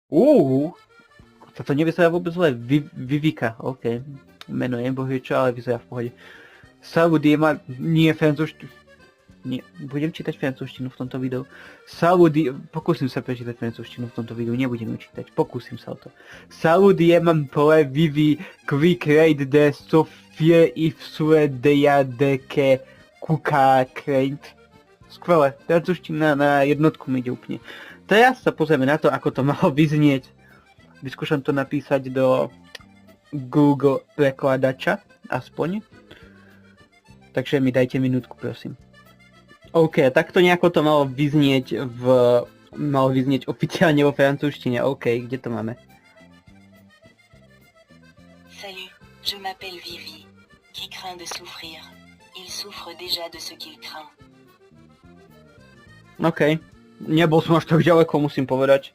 Toto nevyzerá vôbec zle. Vivika, OK. Meno je bohviečo, ale vyzerá v pohode. Saudi ma... Nie, francúzštinu. Nie, budem čítať francúzštinu v tomto videu. Saudi... Pokúsim sa prečítať francúzštinu v tomto videu, nebudem ju čítať. Pokúsim sa o to. Saudi man pole vivi quick raid de Sofie i v Suedeja de ke kuka kraid. Skvelé, francúzština na jednotku mi ide úplne. Teraz sa pozrieme na to, ako to malo vyznieť. Vyskúšam to napísať do Google prekladača, aspoň. Takže mi dajte minútku, prosím. OK, takto nejako to malo vyznieť oficiálne vo francúzštine. OK, kde to máme? Salut, je m'appelle Vivi, qui craint de souffrir. Il souffre déjà de ce qu'il craint. OK. Nebol som až tak ďaleko, musím povedať.